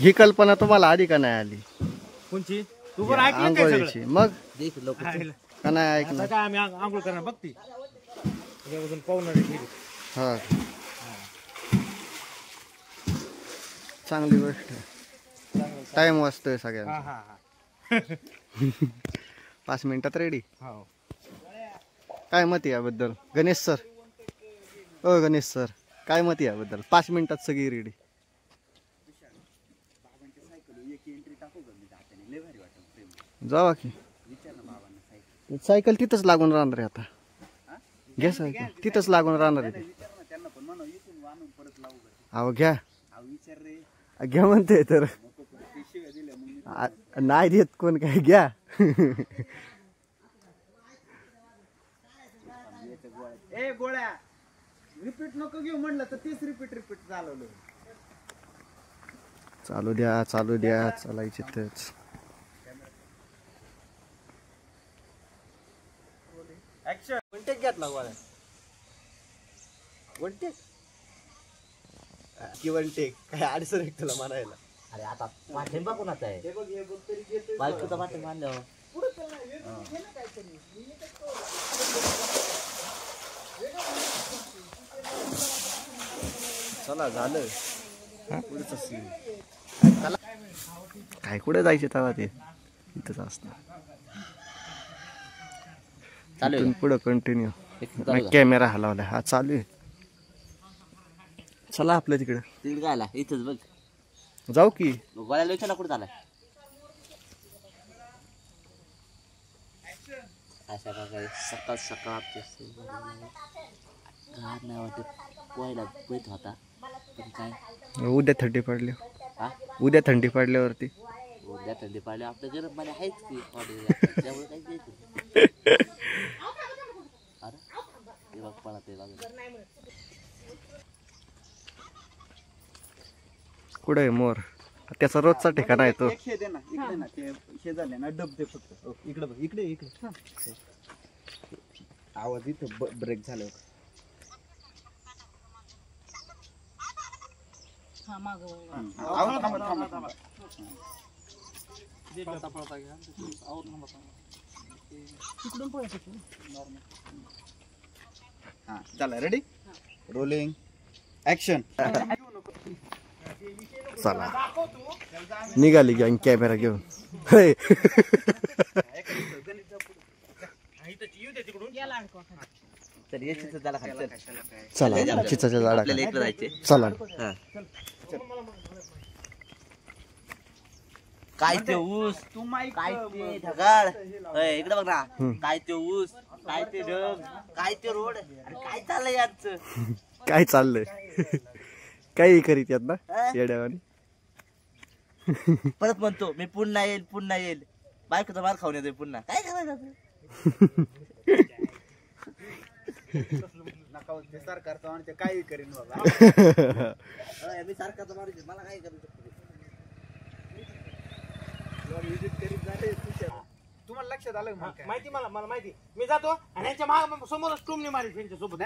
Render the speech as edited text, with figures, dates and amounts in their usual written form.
ही कल्पना तुम्हाला आली का नाही आली? कोणची? तू पण ऐकलं काय सगळं? मग ऐकलं. का नाही आता ऐकलं? काय आम्ही आंघोळ करणार बघती त्याच्यापासून पाहुणार आहे. हा चांगली गोष्ट आहे. टाइम वाचतोय सगळ्यांचा. हा हा 5 मिनिटात रेडी. हा काय मत याबद्दल गणेश सर? ओ गणेश सर, काय मत याबद्दल? 5 मिनिटात सगळी रेडी. जावा की सायकल तिथंच लागून राहणार आहे आता. घ्या सायकल तिथंच लागून राहणार आहे. अहो घ्या घ्या म्हणते तर नाही देत कोण काय. घ्या ए गोळ्या रिपीट नको घेऊ म्हणलं तर 30 रिपीट चालवलं. चालू द्या चालू द्या चालायचे तेच. ऍक्शन. वन टेक घेतला गोळ्या. वन टेक की वन टेक काय अडचण आहे तुला म्हणायला? अरे आता पाठिंबा कोणाचा आहे? हे बघ हे बघ तरी घेतोय. बायकोचा पाठिंबा आणल्यावर पुढे चल ना हे ना काहीतरी. चला झालं पुढचं सीन. काय कुठे जायचे तेव्हा ते इथंच असणार. इथून पुढं कंटिन्यू. कॅमेरा हलवला. हा चालू आहे. चला आपल्या तिकडे तिकडे काय आला? इथंच बघ. जाऊ की. गोळ्याला विचार ना कुठे चालाय? अशा काय सकाळ सकाळ घाट नाही वाटत. पोहायला बैठ होता पण काय उद्या थंडी पडली. हा उद्या थंडी पडल्यावरती उद्या थंडी पाडली आपलं गरम पाणी आहेच की त्यामुळे काही द्यायचं. अरे हे बघ पळा ते बघ. कुठे आहे मोर? त्याचा रोजचा ठिकाण आहे तो. एक हे दे ना इकडे ना ते हे झाले ना डब दे फक्त. इकडे बघ इकडे इकडे. आवाज इथं ब्रेक झाला. हा माग आवाज थांबा. तिकडून पळत हा चला रेडी रोलिंग ऍक्शन. चला निघाली गॅंग कॅमेरा घेऊन. गेला अडकवा. तर यायचं त्याला खाली चला चिचाच्या झाडाखाली आपल्याला इकडे जायचे. चला. काय ते ऊस तू माईक काय ते ढगाळ इकडे बघ ना. काय ते ऊस काय ते ढग काय ते रोड. अरे काय चाललंय यांचं? काय चाललंय? काही करीत यात ना येड्यावानी. परत म्हणतो मी पुन्हा येईल बायकोचा मार खाऊन येतोय पुन्हा. काय करायचं? नका सरकारचं आणि ते काही करीन बाबा. मी सारखाचा मार मला काय करायचं? तुम्हाला लक्षात आलं माहिती मला माहिती. मी जातो आणि यांच्या माग समोरच टुमणी मारी त्यांच्या सोबत.